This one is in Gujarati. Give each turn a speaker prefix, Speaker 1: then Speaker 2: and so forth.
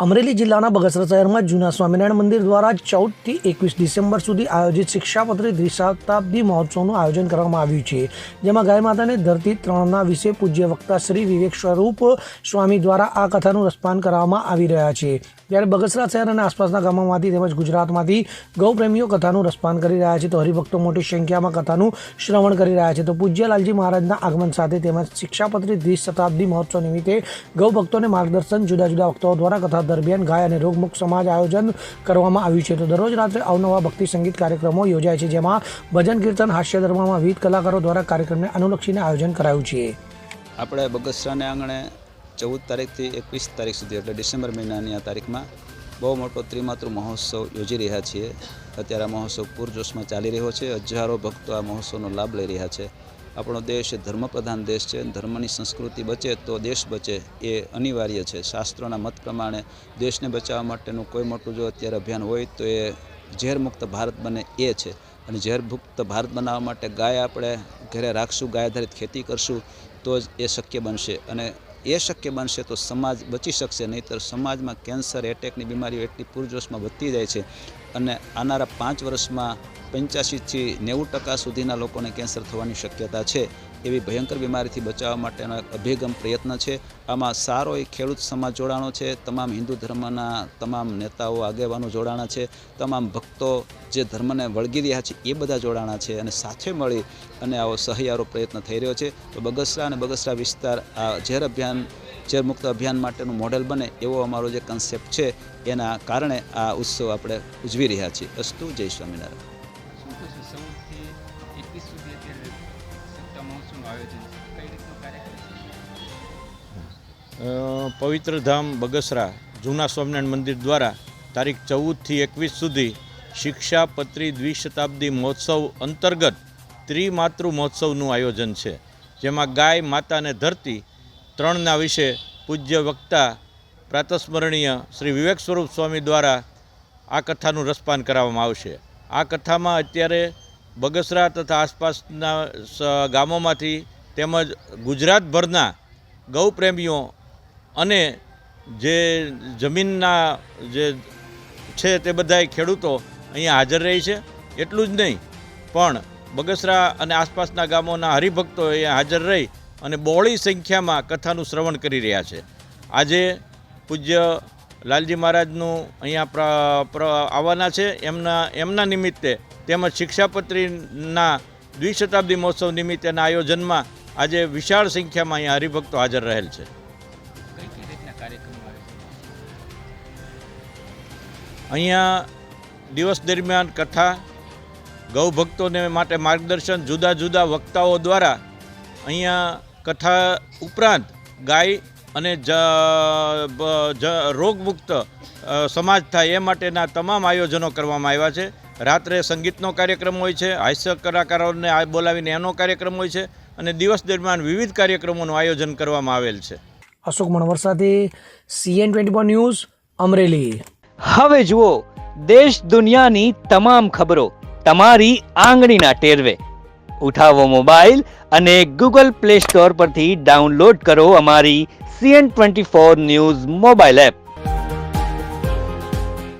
Speaker 1: અમરેલી જિલ્લાના બગસરા શહેરમાં જૂના સ્વામિનારાયણ મંદિર દ્વારા 14 થી 21 ડિસેમ્બર સુધી આયોજિત શિક્ષાપત્રી દ્વિશતાબ્દી મહોત્સવનું આયોજન કરવામાં આવ્યું છે, જેમાં ગાય માતાને ધરતી 3ના વિશે પૂજ્ય વક્તા શ્રી વિવેક સ્વરૂપ સ્વામી દ્વારા આ કથાનું રસપાન કરવામાં આવી રહ્યા છે। ત્યારે બગસરા શહેર અને આસપાસના ગામોમાંથી તેમજ ગુજરાતમાંથી ગૌપ્રેમીઓ કથાનું રસપાન કરી રહ્યા છે, તો હરિભક્તો મોટી સંખ્યામાં કથાનું શ્રવણ કરી રહ્યા છે। તો પૂજ્ય લાલજી મહારાજના આગમન સાથે તેમજ શિક્ષાપત્રી દ્વિશતાબ્દી મહોત્સવ નિમિત્તે ગૌભક્તોને માર્ગદર્શન જુદા જુદા વક્તાઓ દ્વારા કથા દરમિયાન ગાય અને રોગમુક્ત સમાજ આયોજન કરવામાં આવ્યું છે। તો દરરોજ રાત્રે અવનવા ભક્તિ સંગીત કાર્યક્રમો યોજાય છે, જેમાં ભજન કીર્તન હાસ્ય ધર્મમાં વિવિધ કલાકારો દ્વારા કાર્યક્રમને અનુલક્ષીને આયોજન કરાયું છે।
Speaker 2: આપણે બગસરાને આંગણે 14 તારીખથી 21 તારીખ સુધી એટલે ડિસેમ્બર મહિનાની આ તારીખમાં બહુ મોટો ત્રિમાતૃ મહોત્સવ યોજી રહ્યા છીએ। અત્યારે આ મહોત્સવ પૂરજોશમાં ચાલી રહ્યો છે। હજારો ભક્તો આ મહોત્સવનો લાભ લઈ રહ્યા છે। આપણો દેશ એ ધર્મપ્રધાન દેશ છે। ધર્મની સંસ્કૃતિ બચે તો દેશ બચે એ અનિવાર્ય છે। શાસ્ત્રોના મત પ્રમાણે દેશને બચાવવા માટેનું કોઈ મોટું જો અત્યારે અભિયાન હોય તો એ ઝેરમુક્ત ભારત બને એ છે। અને ઝેરમુક્ત ભારત બનાવવા માટે ગાય આપણે ઘરે રાખશું, ગાય આધારિત ખેતી કરશું તો જ એ શક્ય બનશે। અને એ શક્ય બનશે તો સમાજ બચી શકશે, નહીંતર સમાજમાં કેન્સર, એટેકની બીમારીઓ એટલી પૂરજોશમાં વધતી જાય છે અને આવનારા 5 વર્ષમાં 85 થી 90% સુધીના લોકોને કેન્સર થવાની શક્યતા છે। એવી ભયંકર બીમારીથી બચાવવા માટેનો એક અભિગમ પ્રયત્ન છે। આમાં સારો એ ખેડૂત સમાજ જોડાણો છે, તમામ હિન્દુ ધર્મના તમામ નેતાઓ આગેવાનો જોડાણા છે, તમામ ભક્તો જે ધર્મને વળગી રહ્યા છે એ બધા જોડાણા છે અને સાથે મળી અને આવો સહિયારો પ્રયત્ન થઈ રહ્યો છે। તો બગસરા અને બગસરા વિસ્તાર આ ઝેરમુક્ત અભિયાન માટેનું મોડેલ બને એવો અમારો જે કન્સેપ્ટ છે, એના કારણે આ ઉત્સવ આપણે ઉજવી રહ્યા છીએ। અસ્તુ, જય સ્વામિનારાયણ।
Speaker 3: પવિત્ર ધામ બગસરા જૂના સ્વામિનારાયણ મંદિર દ્વારા તારીખ 14 થી 21 સુધી શિક્ષાપત્રી દ્વિશતાબ્દી મહોત્સવ અંતર્ગત ત્રિમાતૃ મહોત્સવનું આયોજન છે, જેમાં ગાય, માતા અને ધરતી 3ના વિશે પૂજ્ય વક્તા પ્રાતસ્મરણીય શ્રી વિવેક સ્વરૂપ સ્વામી દ્વારા આ કથાનું રસપાન કરાવવામાં આવશે। આ કથામાં અત્યારે બગસરા તથા આસપાસના ગામોમાંથી તેમજ ગુજરાતભરના ગૌપ્રેમીઓ અને જે જમીનના જે છે તે બધાય ખેડૂતો અહીંયા હાજર રહી છે। એટલું જ નહીં પણ બગસરા અને આસપાસના ગામોના હરિભક્તો અહીંયા હાજર રહી અને બહોળી સંખ્યામાં કથાનું શ્રવણ કરી રહ્યા છે। આજે પૂજ્ય લાલજી મહારાજનું અહીંયા આવવાના છે, એમના નિમિત્તે તેમજ શિક્ષાપત્રીના દ્વિશતાબ્દી મહોત્સવ નિમિત્તેના આયોજનમાં આજે વિશાળ સંખ્યામાં અહીંયા હરિભક્તો હાજર રહેલ છે। અહીંયા દિવસ દરમિયાન કથા, ગૌભક્તોને માટે માર્ગદર્શન, જુદા જુદા વક્તાઓ દ્વારા અહીંયા કથા ઉપરાંત ગાય અને રોગમુક્ત સમાજ થાય એ માટેના તમામ આયોજનો કરવામાં આવ્યા છે। રાત્રે સંગીતનો કાર્યક્રમ હોય છે, હાસ્ય કલાકારોને બોલાવીને એનો કાર્યક્રમ હોય છે અને દિવસ દરમિયાન વિવિધ કાર્યક્રમોનું આયોજન કરવામાં આવેલ છે।
Speaker 1: અશોક મણવર સાથે CN24 ન્યૂઝ, અમરેલી।
Speaker 4: હવે જુઓ દેશ દુનિયાની તમામ ખબરો તમારી આંગળીના ટેરવે। ઉઠાવો મોબાઈલ અને Google Play Store પરથી ડાઉનલોડ કરો અમારી CN24 ન્યૂઝ મોબાઈલ એપ।